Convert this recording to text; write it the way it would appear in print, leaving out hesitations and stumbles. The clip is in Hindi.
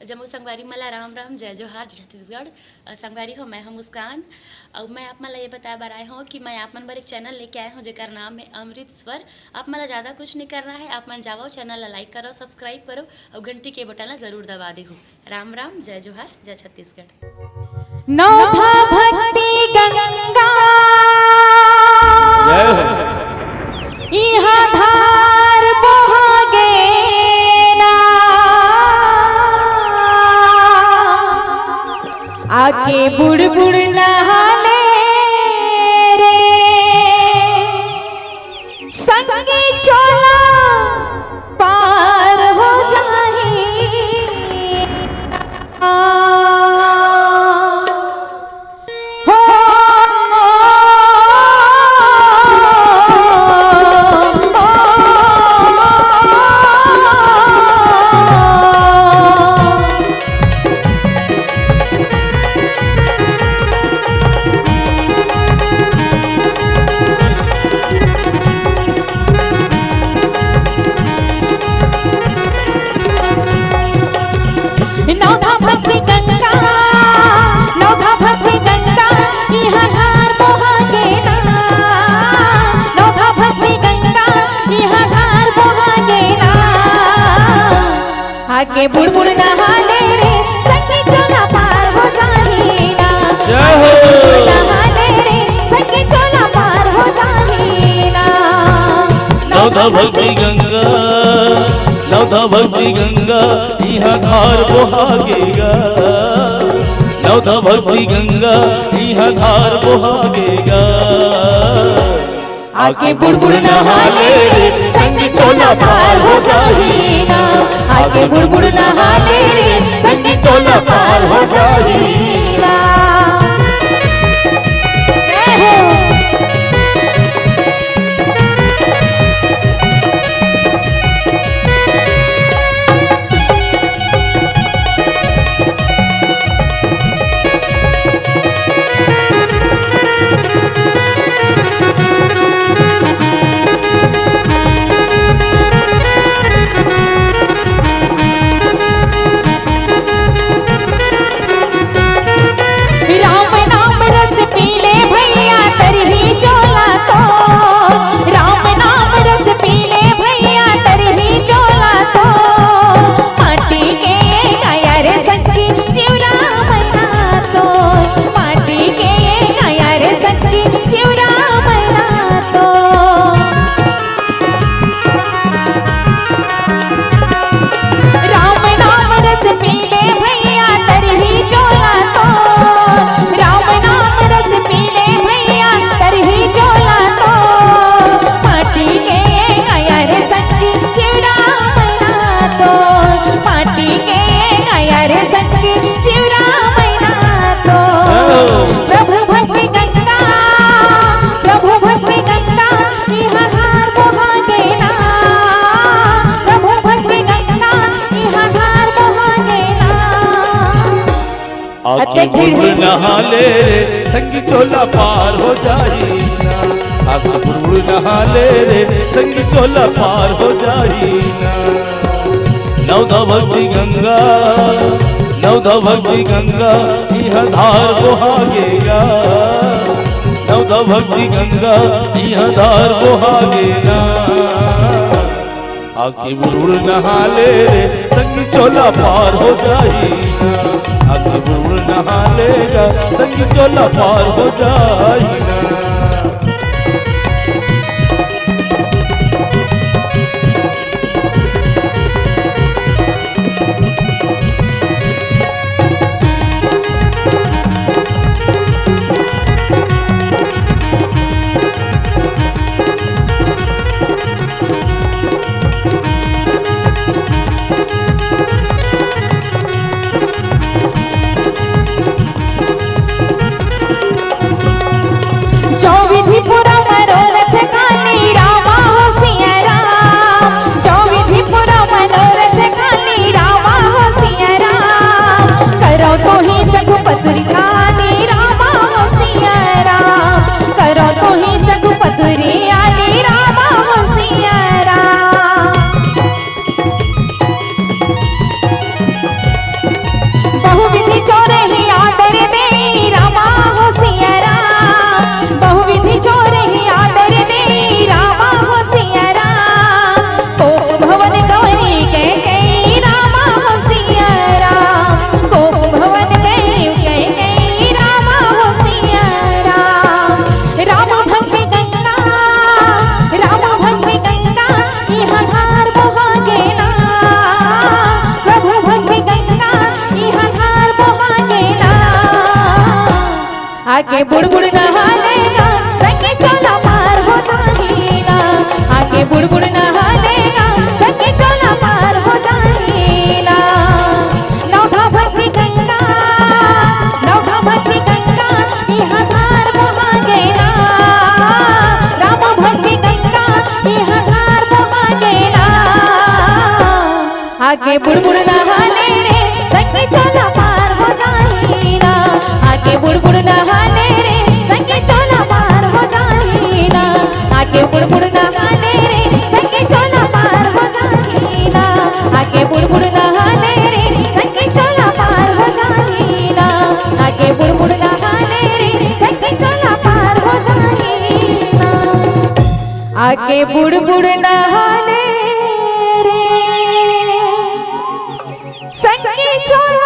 जम्मू संगवारी मला राम राम जय जोहार छत्तीसगढ़। संगवारी हो मैं हूँ मुस्कान और मैं आप मला ये बताया बार आए हूँ कि मैं आप मन बर एक चैनल लेके आए हूँ जेकर नाम है अमृत स्वर। आप मला ज़्यादा कुछ नहीं करना है, आप मन जाओ चैनल ला लाइक करो, सब्सक्राइब करो और घंटी के बटन ला जरूर दबा दे हो। राम राम जय जोहार जय छत्तीसगढ़। नौथा भक्ति गंगा इहा धार बहागे ना आके बुड़ बुड़ नहाले रे संगे चला पार हो जाही नौथा भक्ति गंगा इहा धार बहागे ना नौथा भक्ति गंगा इहा धार बहागे ना आगे बुड़ बुड़ नहाले रे संगे चला पार हो जाही ना आगे बुड़ बुड़ नहाले रे संगे चला पार हो जाही ना। नौथा भक्ति गंगा इहा धार बहागेगा। नौथा भक्ति गंगा इहा धार बहागेगा। आगे बुड़ बुड़ नहाले रे संग चोला पार हो जाही ना आगे बुड़ बुड़ नहाले रे संग चोला पार हो जाही ना। राम नाम रस पीले भैया तरही चोला तो राम नाम रस पीले भैया तरही चोला तो माटी के गाया रे संगी चिवरा मैना तो माटी के गाया रे संगी चिवरा मैना तो। राम नाम रस पीले भैया तरही चोला तो राम नाम रस पीले भैया तरही चोला तो माटी के गाया रे संगी चिवरा मैना तो माटी के गाया रे संगी चिवरा मैना तो। प्रभु भक्ति गंगा इहा धार बहागे ना प्रभु भक्ति गंगा इहा धार बहागे ना। आगे बुड़ नहाले रे संगी चोला पार हो जाही ना। आगे बुड़ नहाले रे संगी चोला पार हो जाही ना। नौथा भक्ति गंगा इहा धार बहागेगा। नौथा भक्ति गंगा इहा धार बहागेगा। आगे बुड़ नहाले रे संगी चोला पार हो जाही ना। आगे बुड़ नहालेगा संगी चोला पार हो जाही ना। आगे बुड़बुड़ नहा लेगा संगे चोला पार हो जाएगा, आगे बुड़बुड़ नहा लेगा संगे चोला पार हो जाएगा। नौका भक्ति गंगा यहाँ धार बहा गेला, राम भक्ति गंगा यहाँ धार बहा गेला। आगे बुड़बुड़ नहा ले रे संगे चोला पार हो जाएगा, आगे बुड़बुड़ नहा ले रे संगे चोला पार हो जाएगा, आगे बुड़बुड़ नहा ले रे संगे चोला पार हो जाएगा, आगे बुड़बुड़ नहा ले रे संगे चोला पार हो जाएगा, आगे बुड़बुड़ नहा ले रे संगे चोला पार हो जाएगा, आगे बुड़बुड़ नहा ले रे संगे चोला